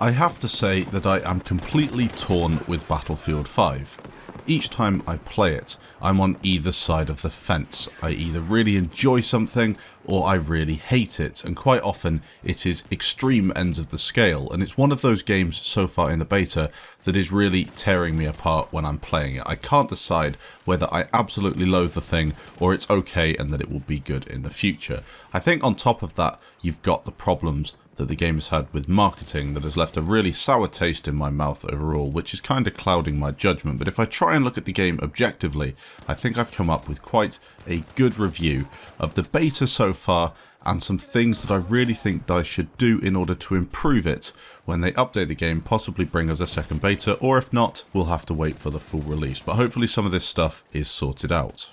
I have to say that I am completely torn with Battlefield 5. Each time I play it, I'm on either side of the fence. I either really enjoy something or I really hate it, and quite often it is extreme ends of the scale, and it's one of those games so far in the beta that is really tearing me apart when I'm playing it. I can't decide whether I absolutely loathe the thing or it's okay and that it will be good in the future. I think on top of that, you've got the problems that the game has had with marketing that has left a really sour taste in my mouth overall, which is kind of clouding my judgment. But if I try and look at the game objectively, I think I've come up with quite a good review of the beta so far and some things that I really think DICE should do in order to improve it when they update the game, possibly bring us a second beta, or if not, we'll have to wait for the full release. But hopefully some of this stuff is sorted out.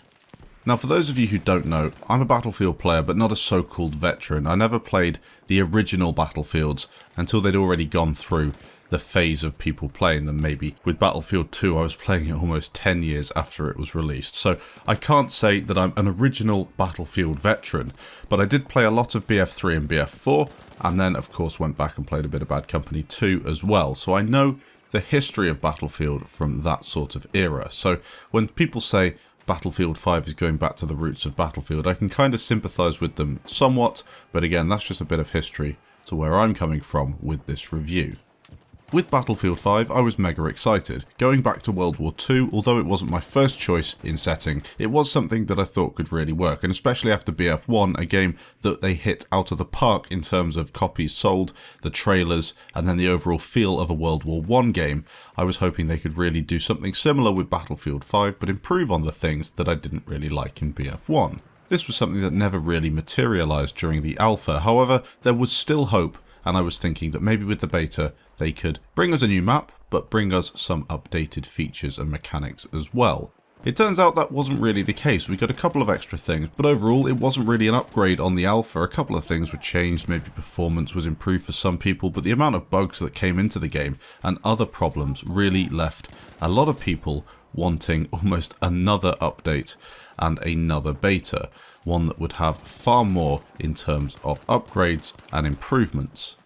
Now, for those of you who don't know, I'm a Battlefield player, but not a so-called veteran. I never played the original Battlefields until they'd already gone through the phase of people playing them. Maybe with Battlefield 2, I was playing it almost 10 years after it was released. So I can't say that I'm an original Battlefield veteran, but I did play a lot of BF3 and BF4, and then, of course, went back and played a bit of Bad Company 2 as well. So I know the history of Battlefield from that sort of era. So when people say Battlefield 5 is going back to the roots of Battlefield, I can kind of sympathise with them somewhat, but again, that's just a bit of history to where I'm coming from with this review. With Battlefield 5, I was mega excited. Going back to World War II, although it wasn't my first choice in setting, it was something that I thought could really work, and especially after BF1, a game that they hit out of the park in terms of copies sold, the trailers, and then the overall feel of a World War I game, I was hoping they could really do something similar with Battlefield 5, but improve on the things that I didn't really like in BF1. This was something that never really materialised during the alpha, however, there was still hope, and I was thinking that maybe with the beta they could bring us a new map, but bring us some updated features and mechanics as well. It turns out that wasn't really the case. We got a couple of extra things, but overall it wasn't really an upgrade on the alpha. A couple of things were changed, maybe performance was improved for some people, but the amount of bugs that came into the game and other problems really left a lot of people wanting almost another update and another beta, one that would have far more in terms of upgrades and improvements.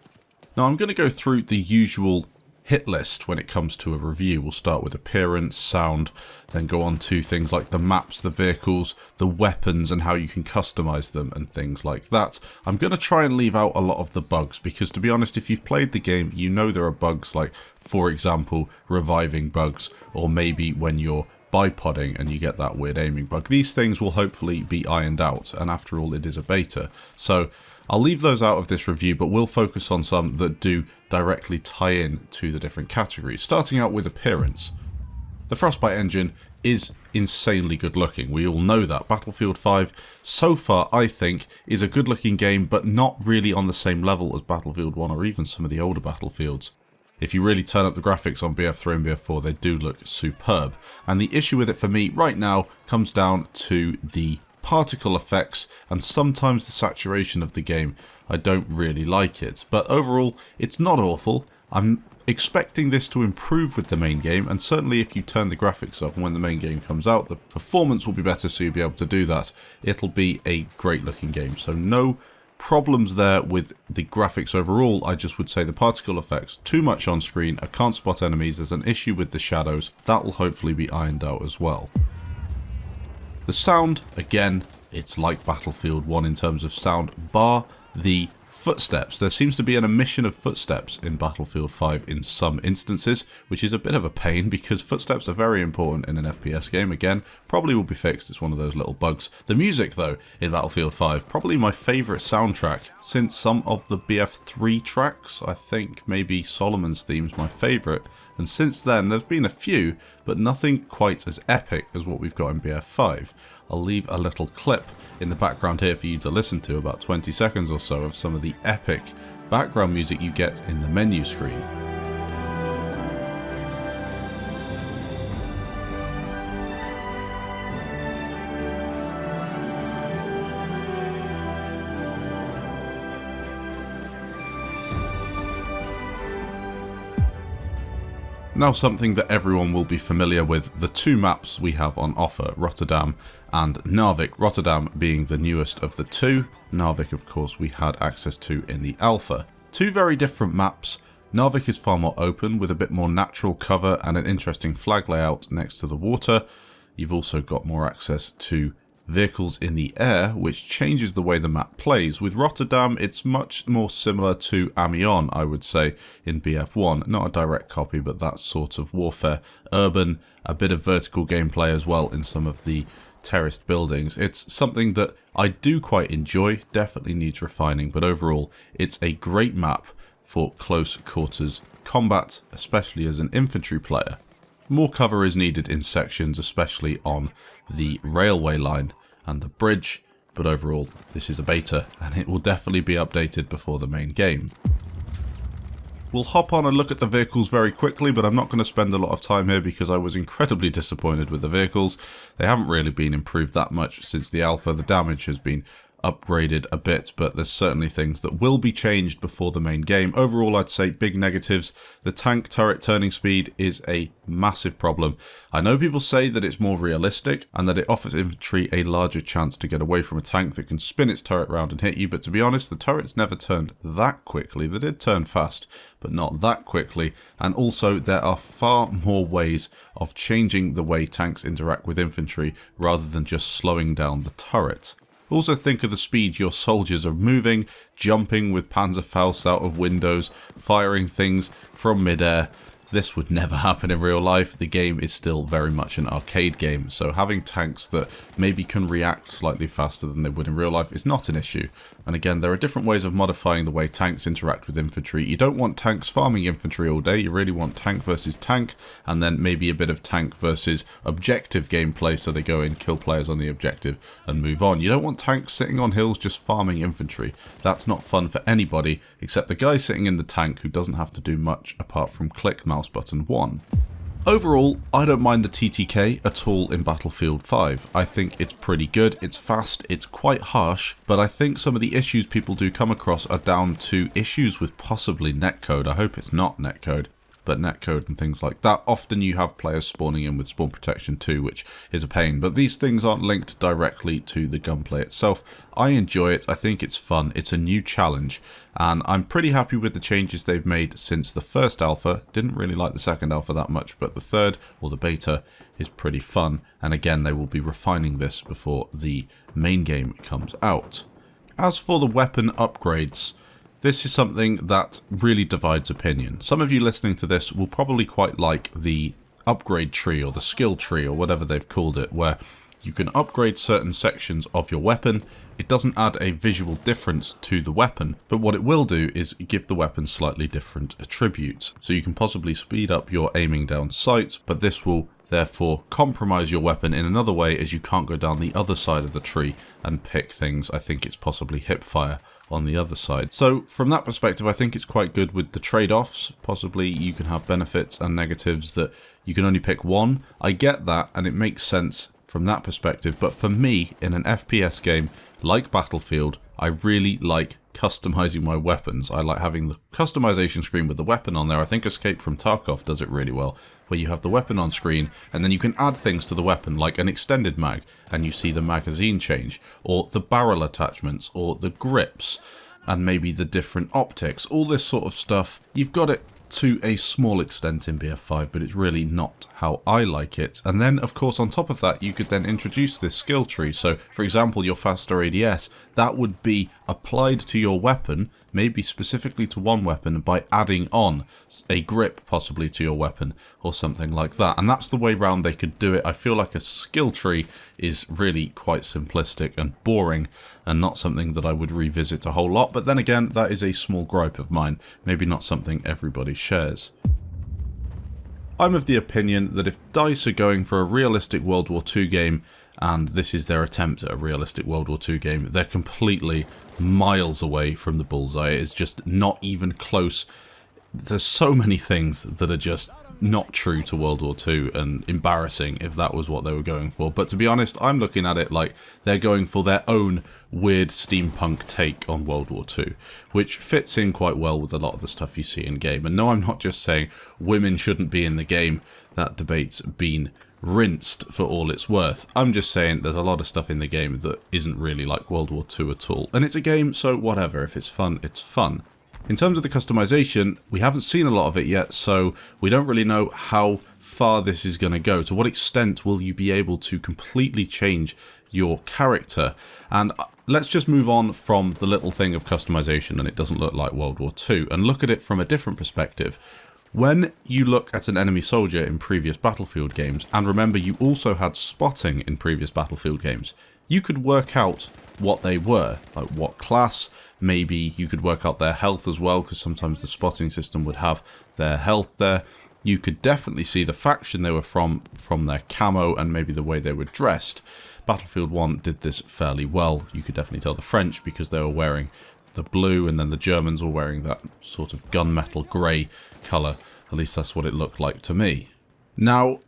Now I'm going to go through the usual hit list when it comes to a review. We'll start with appearance, sound, then go on to things like the maps, the vehicles, the weapons and how you can customize them and things like that. I'm going to try and leave out a lot of the bugs because, to be honest, if you've played the game, you know there are bugs like, for example, reviving bugs, or maybe when you're bipodding and you get that weird aiming bug. These things will hopefully be ironed out, and after all it is a beta. So I'll leave those out of this review, but we'll focus on some that do directly tie in to the different categories. Starting out with appearance. The Frostbite engine is insanely good looking. We all know that. Battlefield 5 so far, I think, is a good looking game, but not really on the same level as Battlefield 1 or even some of the older Battlefields. If you really turn up the graphics on BF3 and BF4, they do look superb. And the issue with it for me right now comes down to the particle effects and sometimes the saturation of the game. I don't really like it, but overall it's not awful. I'm expecting this to improve with the main game, and certainly if you turn the graphics up and when the main game comes out, the performance will be better, so you'll be able to do that. It'll be a great looking game, so no problems there with the graphics overall. I just would say the particle effects, too much on screen, I can't spot enemies, there's an issue with the shadows. That will hopefully be ironed out as well. The sound, again, it's like Battlefield 1 in terms of sound, bar the footsteps. There seems to be an omission of footsteps in Battlefield 5 in some instances, which is a bit of a pain because footsteps are very important in an FPS game. Again, probably will be fixed, it's one of those little bugs. The music though, in Battlefield 5, probably my favourite soundtrack since some of the BF3 tracks. I think maybe Solomon's theme's my favourite, and since then there's been a few, but nothing quite as epic as what we've got in BF5. I'll leave a little clip in the background here for you to listen to, about 20 seconds or so, of some of the epic background music you get in the menu screen. Now something that everyone will be familiar with, the two maps we have on offer, Rotterdam and Narvik. Rotterdam being the newest of the two, Narvik of course we had access to in the alpha. Two very different maps, Narvik is far more open with a bit more natural cover and an interesting flag layout next to the water. You've also got more access to vehicles in the air, which changes the way the map plays. With Rotterdam, it's much more similar to Amiens, I would say, in BF1. Not a direct copy, but that sort of warfare. Urban, a bit of vertical gameplay as well in some of the terraced buildings. It's something that I do quite enjoy, definitely needs refining, but overall, it's a great map for close quarters combat, especially as an infantry player. More cover is needed in sections, especially on the railway line and the bridge, but overall this is a beta and it will definitely be updated before the main game. We'll hop on and look at the vehicles very quickly, but I'm not going to spend a lot of time here because I was incredibly disappointed with the vehicles. They haven't really been improved that much since the alpha. The damage has been upgraded a bit, but there's certainly things that will be changed before the main game. Overall, I'd say big negatives. The tank turret turning speed is a massive problem. I know people say that it's more realistic and that it offers infantry a larger chance to get away from a tank that can spin its turret round and hit you, but to be honest, the turrets never turned that quickly. They did turn fast, but not that quickly, and also there are far more ways of changing the way tanks interact with infantry rather than just slowing down the turret. Also think of the speed your soldiers are moving, jumping with Panzerfausts out of windows, firing things from midair. This would never happen in real life. The game is still very much an arcade game, so having tanks that maybe can react slightly faster than they would in real life is not an issue. And again, there are different ways of modifying the way tanks interact with infantry. You don't want tanks farming infantry all day, you really want tank versus tank, and then maybe a bit of tank versus objective gameplay, so they go in, kill players on the objective, and move on. You don't want tanks sitting on hills just farming infantry. That's not fun for anybody, except the guy sitting in the tank who doesn't have to do much apart from click mouse button 1. Overall, I don't mind the TTK at all in Battlefield 5. I think it's pretty good, it's fast, it's quite harsh, but I think some of the issues people do come across are down to issues with possibly netcode. I hope it's not netcode, but netcode and things like that. Often you have players spawning in with spawn protection too, which is a pain, but these things aren't linked directly to the gunplay itself. I enjoy it, I think it's fun, it's a new challenge, and I'm pretty happy with the changes they've made since the first alpha. Didn't really like the second alpha that much, but the third, or the beta, is pretty fun, and again they will be refining this before the main game comes out. As for the weapon upgrades, this is something that really divides opinion. Some of you listening to this will probably quite like the upgrade tree or the skill tree or whatever they've called it, where you can upgrade certain sections of your weapon. It doesn't add a visual difference to the weapon, but what it will do is give the weapon slightly different attributes. So you can possibly speed up your aiming down sights, but this will therefore compromise your weapon in another way, as you can't go down the other side of the tree and pick things. I think it's possibly hipfire on the other side. So from that perspective, I think it's quite good with the trade-offs. Possibly you can have benefits and negatives that you can only pick one. I get that, and it makes sense from that perspective, but for me, in an FPS game like Battlefield, I really like customizing my weapons. I like having the customization screen with the weapon on there. I think Escape from Tarkov does it really well, where you have the weapon on screen and then you can add things to the weapon like an extended mag, and you see the magazine change, or the barrel attachments, or the grips, and maybe the different optics, all this sort of stuff. You've got it to a small extent in BF5, but it's really not how I like it. And then, of course, on top of that, you could then introduce this skill tree. So, for example, your faster ADS, that would be applied to your weapon, maybe specifically to one weapon, by adding on a grip possibly to your weapon or something like that. And that's the way round they could do it. I feel like a skill tree is really quite simplistic and boring and not something that I would revisit a whole lot. But then again, that is a small gripe of mine, maybe not something everybody shares. I'm of the opinion that if DICE are going for a realistic World War II game, and this is their attempt at a realistic World War II game, they're completely miles away from the bullseye. It's just not even close. There's so many things that are just not true to World War II and embarrassing if that was what they were going for. But to be honest, I'm looking at it like they're going for their own weird steampunk take on World War II, which fits in quite well with a lot of the stuff you see in game. And no, I'm not just saying women shouldn't be in the game. That debate's been rinsed for all it's worth. I'm just saying there's a lot of stuff in the game that isn't really like World War II at all. And it's a game, so whatever. If it's fun, it's fun. In terms of the customization, we haven't seen a lot of it yet, so we don't really know how far this is going to go. To what extent will you be able to completely change your character? And let's just move on from the little thing of customization, and it doesn't look like World War II, and look at it from a different perspective. When you look at an enemy soldier in previous Battlefield games, and remember you also had spotting in previous Battlefield games, you could work out what they were, like what class. Maybe you could work out their health as well, because sometimes the spotting system would have their health there. You could definitely see the faction they were from their camo and maybe the way they were dressed. Battlefield 1 did this fairly well. You could definitely tell the French because they were wearing the blue, and then the Germans were wearing that sort of gunmetal grey colour. At least that's what it looked like to me. Now,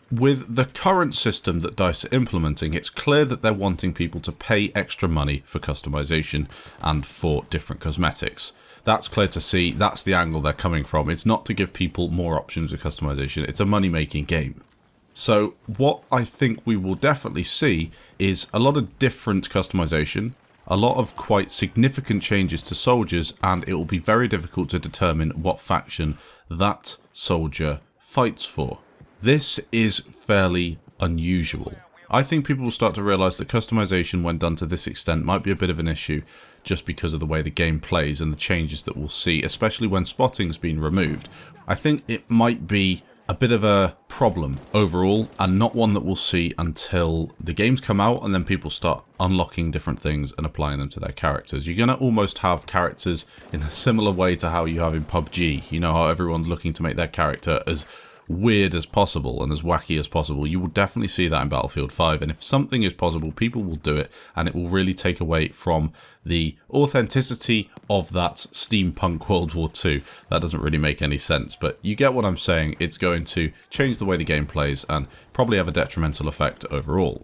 with the current system that DICE are implementing, it's clear that they're wanting people to pay extra money for customization and for different cosmetics. That's clear to see. That's the angle they're coming from. It's not to give people more options of customization. It's a money-making game. So what I think we will definitely see is a lot of different customization, a lot of quite significant changes to soldiers, and it will be very difficult to determine what faction that soldier fights for. This is fairly unusual. I think people will start to realise that customization, when done to this extent, might be a bit of an issue just because of the way the game plays and the changes that we'll see, especially when spotting's been removed. I think it might be a bit of a problem overall, and not one that we'll see until the games come out and then people start unlocking different things and applying them to their characters. You're going to almost have characters in a similar way to how you have in PUBG. You know how everyone's looking to make their character as weird as possible and as wacky as possible. You will definitely see that in Battlefield 5, and if something is possible, people will do it, and it will really take away from the authenticity of that steampunk World War II. That doesn't really make any sense, but you get what I'm saying. It's going to change the way the game plays and probably have a detrimental effect overall.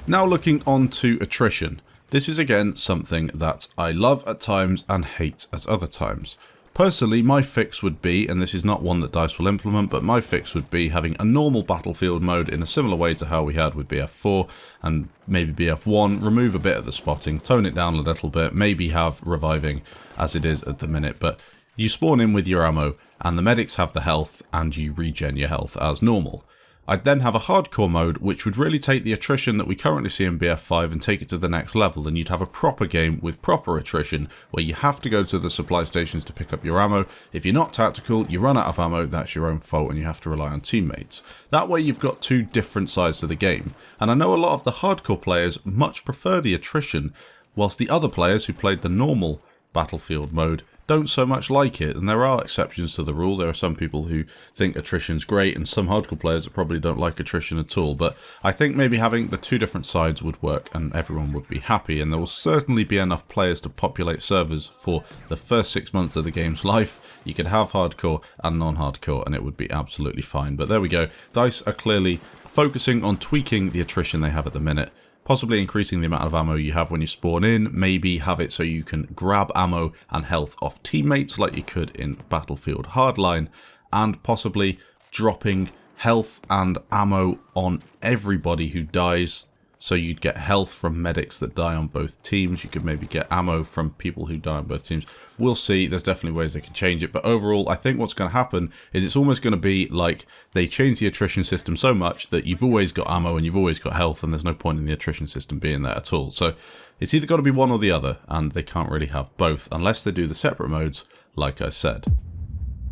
Now looking on to Attrition. This is again something that I love at times and hate at other times. Personally, my fix would be, and this is not one that DICE will implement, but my fix would be having a normal Battlefield mode in a similar way to how we had with BF4 and maybe BF1, remove a bit of the spotting, tone it down a little bit, maybe have reviving as it is at the minute, but you spawn in with your ammo and the medics have the health and you regen your health as normal. I'd then have a hardcore mode which would really take the attrition that we currently see in BF5 and take it to the next level, and you'd have a proper game with proper attrition where you have to go to the supply stations to pick up your ammo. If you're not tactical, you run out of ammo, that's your own fault and you have to rely on teammates. That way you've got two different sides to the game, and I know a lot of the hardcore players much prefer the attrition, whilst the other players who played the normal Battlefield mode don't so much like it, and there are exceptions to the rule. There are some people who think attrition's great and some hardcore players that probably don't like attrition at all, but I think maybe having the two different sides would work and everyone would be happy, and there will certainly be enough players to populate servers for the first 6 months of the game's life. You could have hardcore and non-hardcore and it would be absolutely fine. But there we go. DICE are clearly focusing on tweaking the attrition they have at the minute. Possibly increasing the amount of ammo you have when you spawn in, maybe have it so you can grab ammo and health off teammates like you could in Battlefield Hardline, and possibly dropping health and ammo on everybody who dies, so you'd get health from medics that die on both teams. You could maybe get ammo from people who die on both teams. We'll see. There's definitely ways they can change it, but overall I think what's going to happen is it's almost going to be like they change the attrition system so much that you've always got ammo and you've always got health, and there's no point in the attrition system being there at all. So it's either got to be one or the other, and they can't really have both unless they do the separate modes like I said.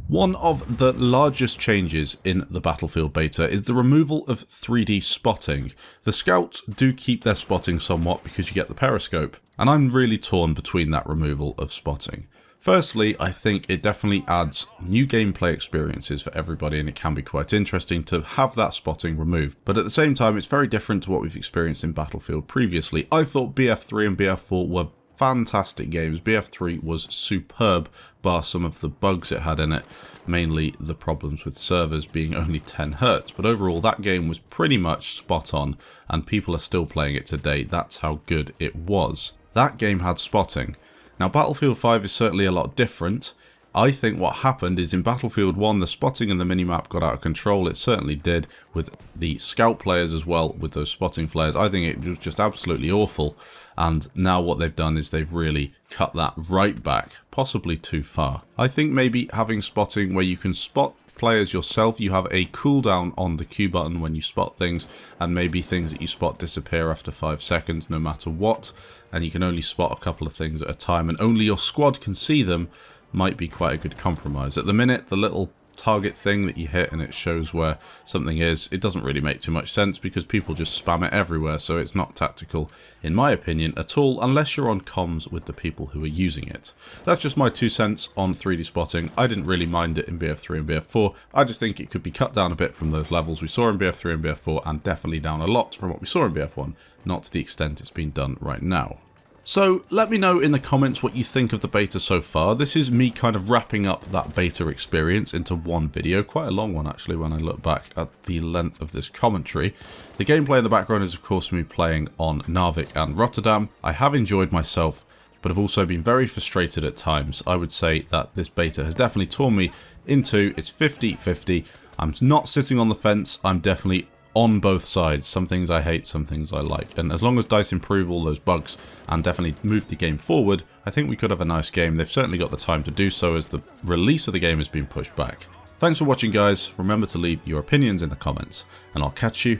One of the largest changes in the Battlefield beta is the removal of 3D spotting. The scouts do keep their spotting somewhat because you get the periscope, and I'm really torn between that removal of spotting. Firstly, I think it definitely adds new gameplay experiences for everybody, and it can be quite interesting to have that spotting removed, but at the same time it's very different to what we've experienced in Battlefield previously. I thought BF3 and BF4 were fantastic games. BF3 was superb, bar some of the bugs it had in it, mainly the problems with servers being only 10 Hz, but overall that game was pretty much spot on, and people are still playing it today. That's how good it was. That game had spotting. Now Battlefield 5 is certainly a lot different. I think what happened is in Battlefield 1, the spotting and the minimap got out of control. It certainly did with the scout players as well, with those spotting flares. I think it was just absolutely awful. And now what they've done is they've really cut that right back, possibly too far. I think maybe having spotting where you can spot players yourself, you have a cooldown on the Q button when you spot things, and maybe things that you spot disappear after 5 seconds no matter what, and you can only spot a couple of things at a time and only your squad can see them, might be quite a good compromise. At the minute, the little target thing that you hit and it shows where something is, it doesn't really make too much sense because people just spam it everywhere, so it's not tactical in my opinion at all, unless you're on comms with the people who are using it. That's just my 2 cents on 3D spotting. I didn't really mind it in BF3 and BF4, I just think it could be cut down a bit from those levels we saw in BF3 and BF4, and definitely down a lot from what we saw in BF1, not to the extent it's been done right now. So let me know in the comments what you think of the beta so far. This is me kind of wrapping up that beta experience into one video, quite a long one actually when I look back at the length of this commentary. The gameplay in the background is of course me playing on Narvik and Rotterdam. I have enjoyed myself, but have also been very frustrated at times. I would say that this beta has definitely torn me into, it's 50-50. I'm not sitting on the fence, I'm definitely on both sides. Some things I hate, some things I like. And as long as DICE improve all those bugs and definitely move the game forward, I think we could have a nice game. They've certainly got the time to do so as the release of the game has been pushed back. Thanks for watching guys. Remember to leave your opinions in the comments and I'll catch you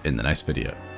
in the next video.